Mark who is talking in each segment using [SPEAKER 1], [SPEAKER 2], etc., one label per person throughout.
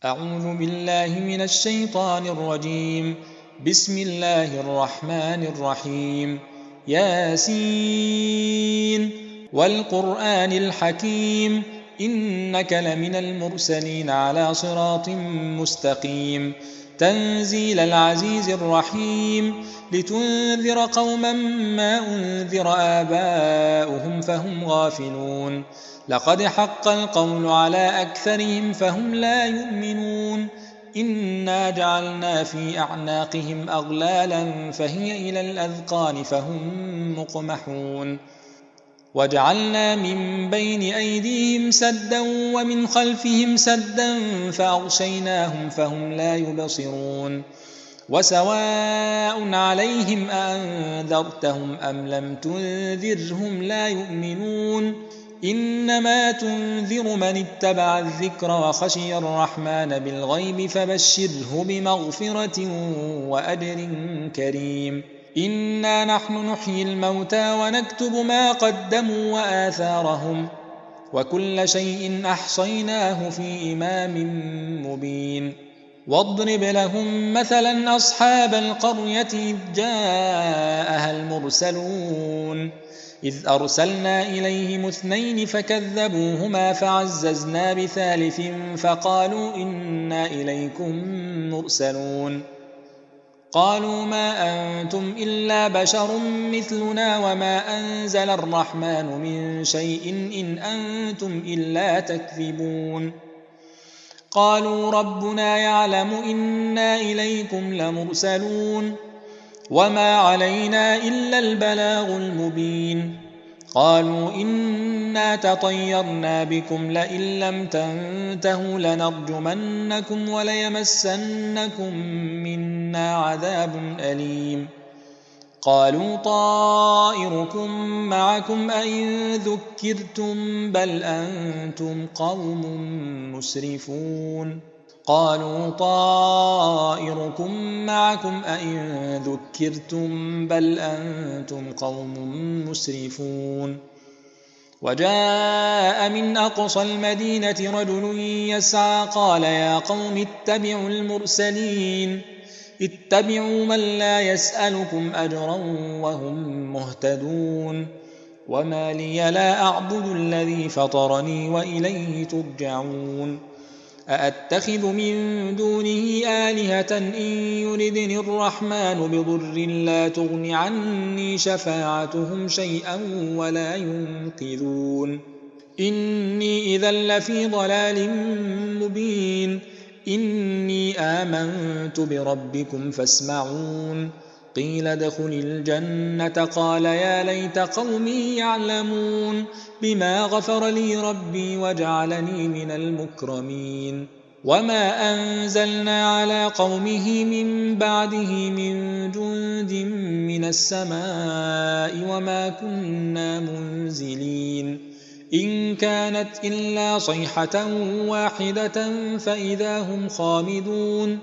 [SPEAKER 1] أعوذ بالله من الشيطان الرجيم. بسم الله الرحمن الرحيم. ياسين والقرآن الحكيم إنك لمن المرسلين على صراط مستقيم. تنزيل العزيز الرحيم لتنذر قوما ما أنذر آباؤهم فهم غافلون. لقد حق القول على أكثرهم فهم لا يؤمنون. إنا جعلنا في أعناقهم أغلالا فهي إلى الأذقان فهم مقمحون. وجعلنا من بين أيديهم سدا ومن خلفهم سدا فأغشيناهم فهم لا يبصرون. وسواء عليهم أأنذرتهم أم لم تنذرهم لا يؤمنون. إنما تنذر من اتبع الذكر وخشي الرحمن بالغيب فبشره بمغفرة وأجر كريم. إنا نحن نحيي الموتى ونكتب ما قدموا وآثارهم وكل شيء أحصيناه في إمام مبين. واضرب لهم مثلا أصحاب القرية إذ جاءها المرسلون إذ أرسلنا إليهم 2 فكذبوهما فعززنا بثالث فقالوا إنا إليكم مرسلون. قالوا ما أنتم إلا بشر مثلنا وما أنزل الرحمن من شيء إن أنتم إلا تكذبون. قالوا ربنا يعلم إنا إليكم لمرسلون وما علينا إلا البلاغ المبين. قالوا إنا تطيرنا بكم لئن لم تنتهوا لنرجمنكم وليمسنكم منا عذاب أليم. قالوا طائركم معكم أئن ذكرتم بل أنتم قوم مسرفون. قالوا طائركم معكم أئن ذكرتم بل أنتم قوم مسرفون. وجاء من أقصى المدينة رجل يسعى قال يا قوم اتبعوا المرسلين اتبعوا من لا يسألكم أجرا وهم مهتدون. وما لي لا أعبد الذي فطرني وإليه ترجعون. أأتخذ من دونه آلهة إن يردني الرحمن بضر لا تغن عني شفاعتهم شيئا ولا ينقذون. إني إذا لفي ضلال مبين. إني آمنت بربكم فاسمعون. قيل ادخل الجنة قال يا ليت قومي يعلمون بما غفر لي ربي وجعلني من المكرمين. وما أنزلنا على قومه من بعده من جند من السماء وما كنا منزلين. إن كانت إلا صيحة واحدة فإذا هم خامدون.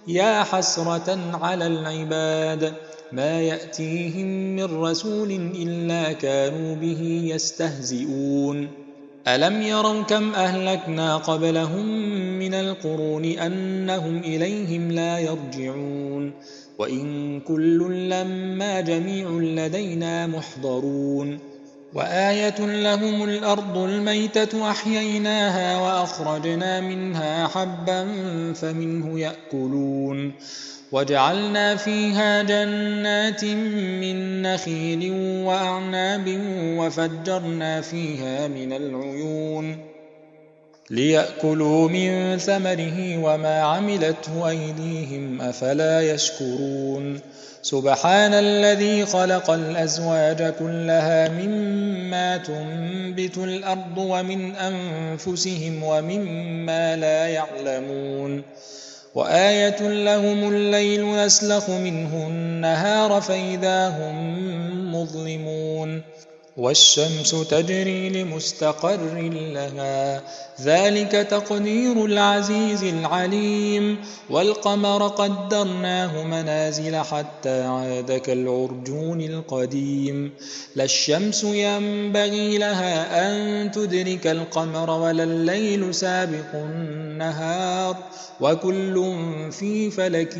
[SPEAKER 1] يا حسرة على العباد ما يأتيهم من رسول إلا كانوا به يستهزئون. ألم يروا كم أهلكنا قبلهم من القرون أنهم إليهم لا يرجعون. وإن كل لما جميع لدينا محضرون. وآية لهم الأرض الميتة أحييناها وأخرجنا منها حبا فمنه يأكلون. وجعلنا فيها جنات من نخيل وأعناب وفجرنا فيها من العيون ليأكلوا من ثمره وما عملته أيديهم أفلا يشكرون. سبحان الذي خلق الأزواج كلها مما تنبت الأرض ومن أنفسهم ومما لا يعلمون. وآية لهم الليل نسلخ منه النهار فإذا هم مظلمون. والشمس تجري لمستقر لها ذلك تقدير العزيز العليم والقمر قدرناه منازل حتى عاد كالعرجون القديم لا الشمس ينبغي لها أن تدرك القمر ولا الليل سابق النهار وكل في فلك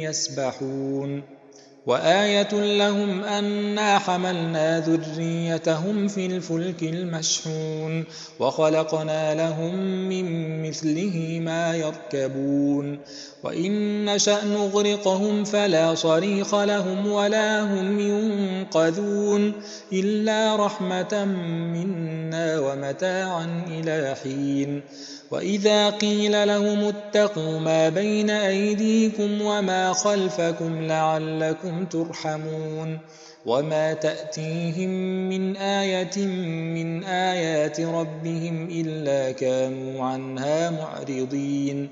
[SPEAKER 1] يسبحون وآية لهم أنا حملنا ذريتهم في الفلك المشحون وخلقنا لهم من مثله ما يركبون وإن نشأ نغرقهم فلا صريخ لهم ولا هم ينقذون إلا رحمة منا ومتاعا إلى حين وإذا قيل لهم اتقوا ما بين أيديكم وما خلفكم لعلكم ترحمون وما تأتيهم من آية من آيات ربهم إلا كانوا عنها معرضين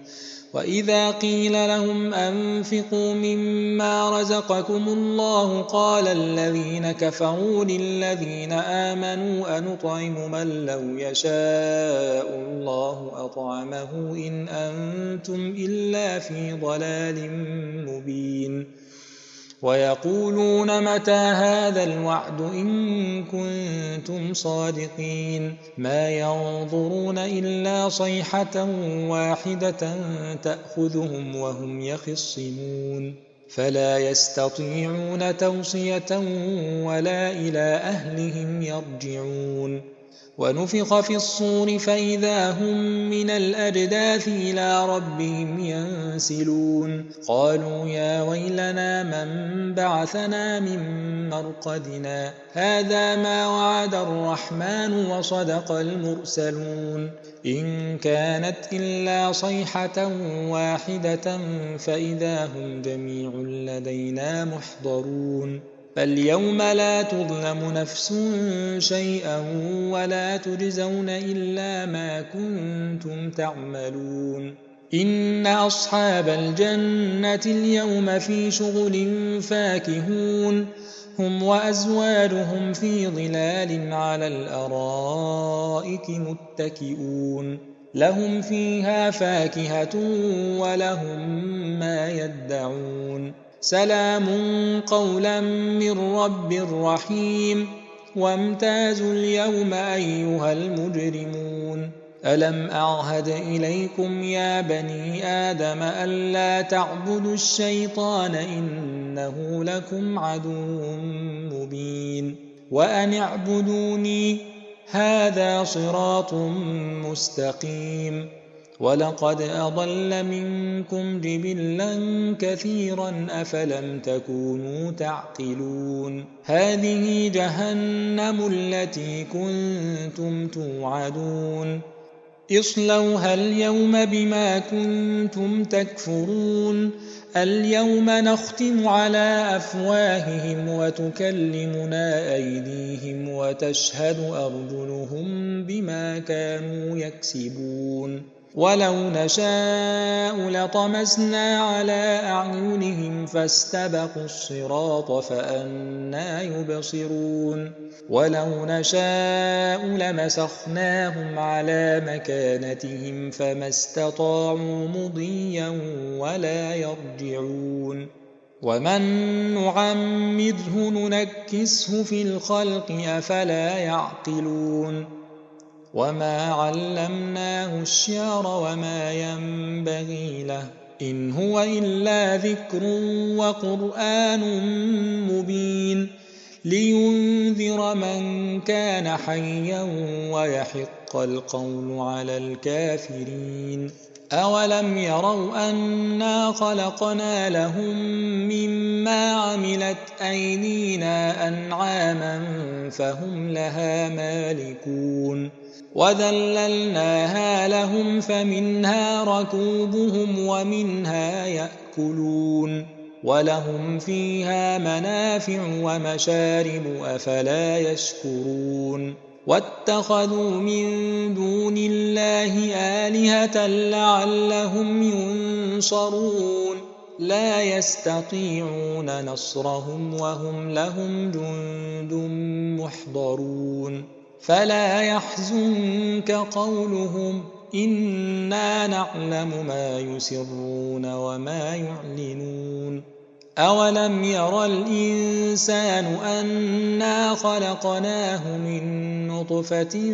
[SPEAKER 1] وإذا قيل لهم أنفقوا مما رزقكم الله قال الذين كفروا للذين آمنوا أنطعم من لو يشاء الله أطعمه إن أنتم إلا في ضلال مبين ويقولون متى هذا الوعد إن كنتم صادقين ما ينظرون إلا صيحة واحدة تأخذهم وهم يخصمون فلا يستطيعون توصية ولا إلى أهلهم يرجعون ونفخ في الصور فإذا هم من الأجداث إلى ربهم ينسلون قالوا يا ويلنا من بعثنا من مرقدنا هذا ما وعد الرحمن وصدق المرسلون إن كانت إلا صيحة واحدة فإذا هم جميع لدينا محضرون فاليوم لا تظلم نفس شيئا ولا تجزون إلا ما كنتم تعملون إن أصحاب الجنة اليوم في شغل فاكهون هم وأزواجهم في ظلال على الأرائك متكئون لهم فيها فاكهة ولهم ما يدعون سلام قولا من رب رحيم وامتازوا اليوم أيها المجرمون ألم أعهد إليكم يا بني آدم ألا تعبدوا الشيطان إنه لكم عدو مبين وأن اعبدوني هذا صراط مستقيم ولقد أضل منكم جبلا كثيرا أفلم تكونوا تعقلون هذه جهنم التي كنتم توعدون اصلوها اليوم بما كنتم تكفرون اليوم نختم على أفواههم وتكلمنا أيديهم وتشهد أرجلهم بما كانوا يكسبون ولو نشاء لطمسنا على أعينهم فاستبقوا الصراط فأنى يبصرون ولو نشاء لمسخناهم على مكانتهم فما استطاعوا مضيا ولا يرجعون ومن نعمره ننكسه في الخلق أفلا يعقلون وما علمناه الشعر وما ينبغي له إن هو إلا ذكر وقرآن مبين لينذر من كان حيا ويحق القول على الكافرين أولم يروا أنا خلقنا لهم مما عملت أيدينا أنعاما فهم لها مالكون وذللناها لهم فمنها ركوبهم ومنها يأكلون ولهم فيها منافع ومشارب أفلا يشكرون واتخذوا من دون الله آلهة لعلهم ينصرون لا يستطيعون نصرهم وهم لهم جند محضرون فلا يحزنك قولهم إنا نعلم ما يسرون وما يعلنون أولم ير الإنسان أنا خلقناه من نطفة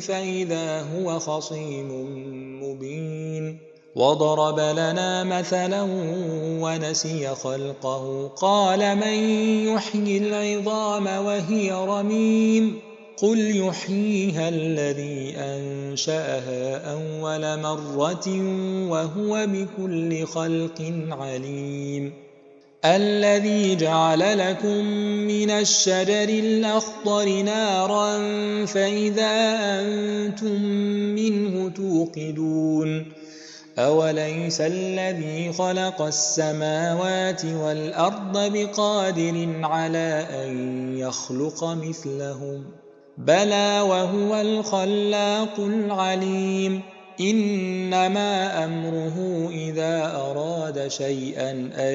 [SPEAKER 1] فإذا هو خصيم مبين وضرب لنا مثلا ونسي خلقه قال من يحيي العظام وهي رميم قل يحييها الذي أنشأها أول مرة وهو بكل خلق عليم الذي جعل لكم من الشجر الأخضر نارا فإذا أنتم منه توقدون أوليس الذي خلق السماوات والأرض بقادر على أن يخلق مثلهم بلى وهو الخلاق العليم إنما أمره إذا أراد شيئا أن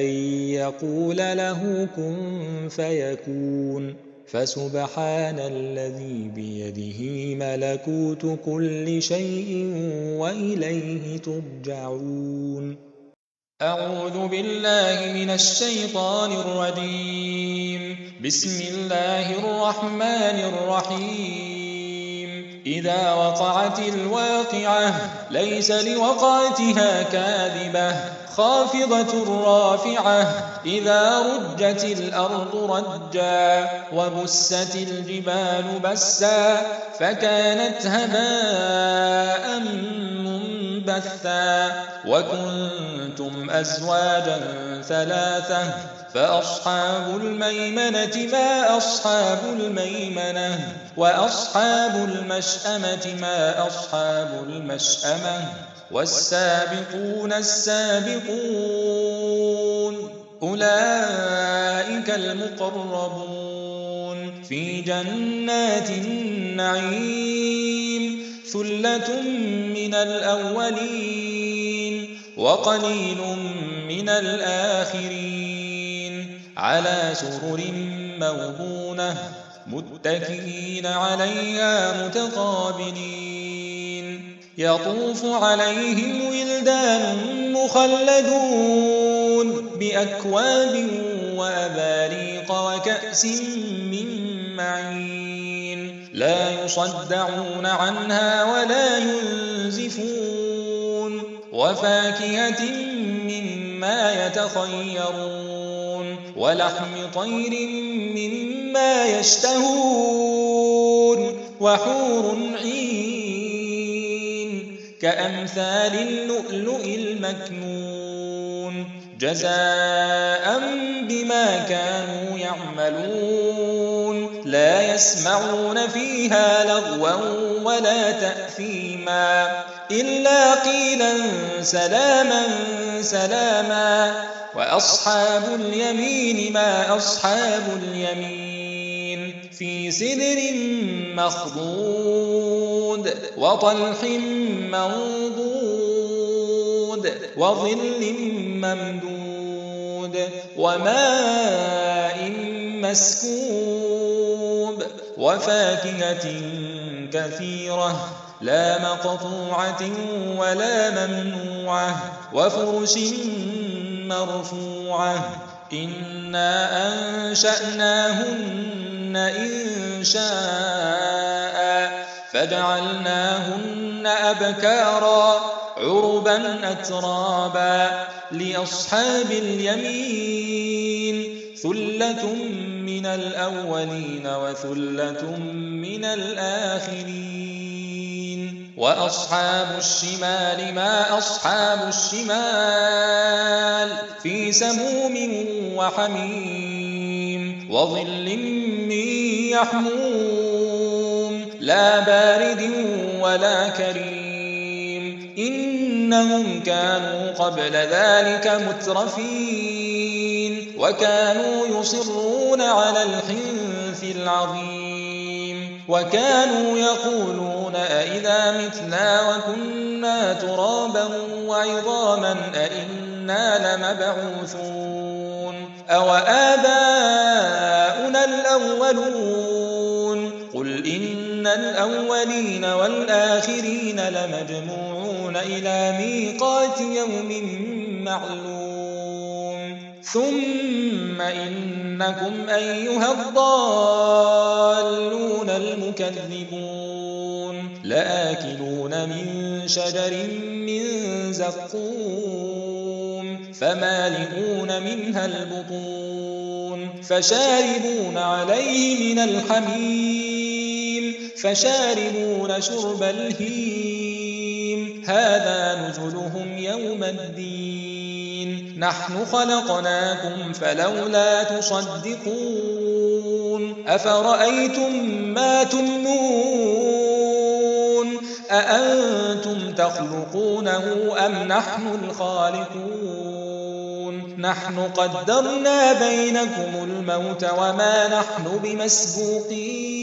[SPEAKER 1] يقول له كن فيكون فسبحان الذي بيده ملكوت كل شيء وإليه ترجعون أعوذ بالله من الشيطان الرجيم بسم الله الرحمن الرحيم إذا وقعت الواقعة ليس لوقعتها كاذبة خافضة رافعة إذا رجت الأرض رجا وبست الجبال بسا فكانت هباء منبثا وكنتم أزواجا ثلاثة فأصحاب الميمنة ما أصحاب الميمنة وأصحاب المشأمة ما أصحاب المشأمة والسابقون السابقون أولئك المقربون في جنات النعيم ثلة من الأولين وقليل من الآخرين على سرر موضونة متكئين عليها متقابلين يطوف عليهم ولدان مخلدون بأكواب وأباريق وكأس من معين لا يصدعون عنها ولا ينزفون وفاكهة مما يتخيرون ولحم طير مما يشتهون وحور عين كأمثال اللؤلؤ المكنون جزاء بما كانوا يعملون لا يسمعون فيها لغوا ولا تأثيما إلا قيلا سلاما سلاما وأصحاب اليمين ما أصحاب اليمين في سدر مخضود وطلح منضود وظل ممدود وماء مسكوب وفاكهة كثيرة لا مقطوعة ولا ممنوعة وفرش مرفوعة إنا أنشأناهن إنشاء فجعلناهن أبكارا عربا أترابا لأصحاب اليمين ثلة من الأولين وثلة من الآخرين وأصحاب الشمال ما أصحاب الشمال في سموم وحميم وظل من يحموم لا بارد ولا كريم إنهم كانوا قبل ذلك مترفين وكانوا يصرون على الحنث العظيم وكانوا يقولون أئذا متنا وكنا ترابا وعظاما أئنا لمبعوثون أو آباؤنا الأولون قل إن الأولين والآخرين لمجموعون إلى ميقات يوم معلوم ثم إنكم أيها الضالون المكذبون لآكلون من شجر من زقوم فمالئون منها البطون فشاربون عليه من الحميم فشاربون شرب الهيم هذا نزلهم يوم الدين نحن خلقناكم فلولا تصدقون أفرأيتم ما تمنون أأنتم تخلقونه أم نحن الخالقون نحن قدرنا بينكم الموت وما نحن بمسبوقين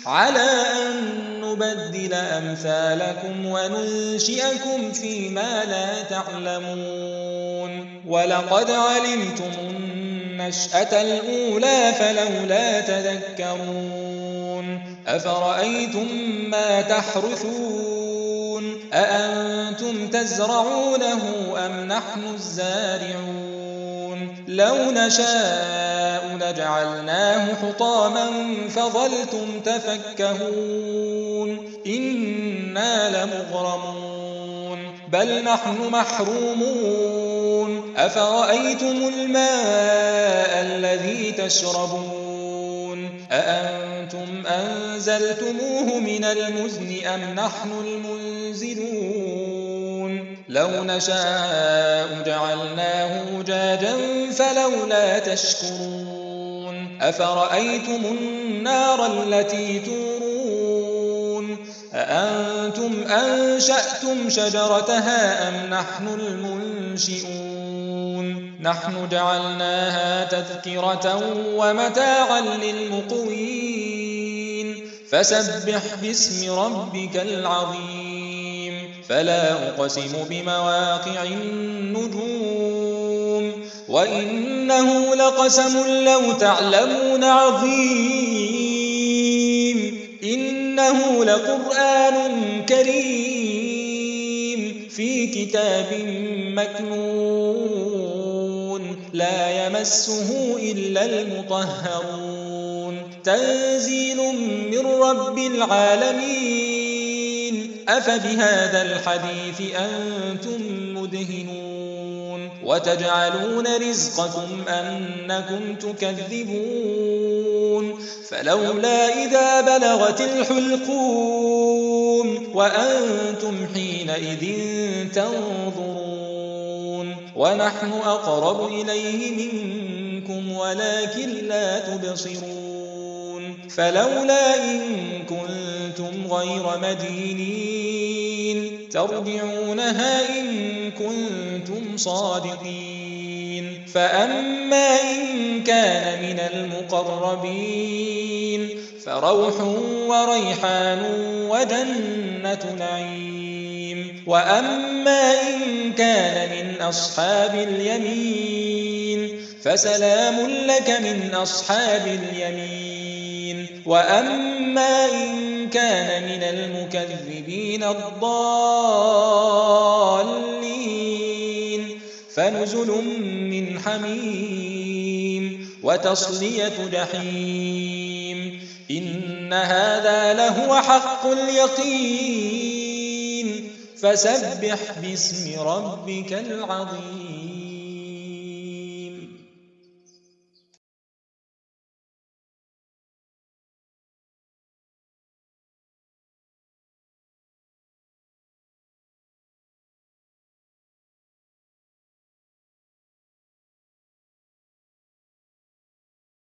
[SPEAKER 1] على أن نبدل أمثالكم وننشئكم فيما لا تعلمون ولقد علمتم النشأة الأولى فلولا تذكرون أفرأيتم ما تحرثون أأنتم تزرعونه أم نحن الزارعون لو نشاء لجعلناه حطاما فظلتم تفكهون إنا لمغرمون بل نحن محرومون أفرأيتم الماء الذي تشربون أأنتم أنزلتموه من المزن أم نحن المنزلون لو نشاء جعلناه أجاجا فلولا تشكرون أفرأيتم النار التي تورون أأنتم أنشأتم شجرتها أم نحن المنشئون نحن جعلناها تذكرة ومتاعا للمقوين فسبح باسم ربك العظيم فلا أقسم بمواقع النجوم وإنه لقسم لو تعلمون عظيم إنه لقرآن كريم في كتاب مكنون لا يمسه إلا المطهرون تنزيل من رب العالمين أفبهذا الحديث أنتم مدهنون وتجعلون رزقكم أنكم تكذبون فلولا إذا بلغت الحلقوم وأنتم حينئذ تنظرون ونحن أقرب إليه منكم ولكن لا تبصرون فلولا إن كنتم غير مدينين ترجعونها إن كنتم صادقين فأما إن كان من المقربين فروح وريحان وجنة نعيم وأما إن كان من أصحاب اليمين فسلام لك من أصحاب اليمين وأما إن كان من المكذبين الضالين فنزل من حميم وتصلية جحيم إن هذا لهو حق اليقين فسبح باسم ربك العظيم.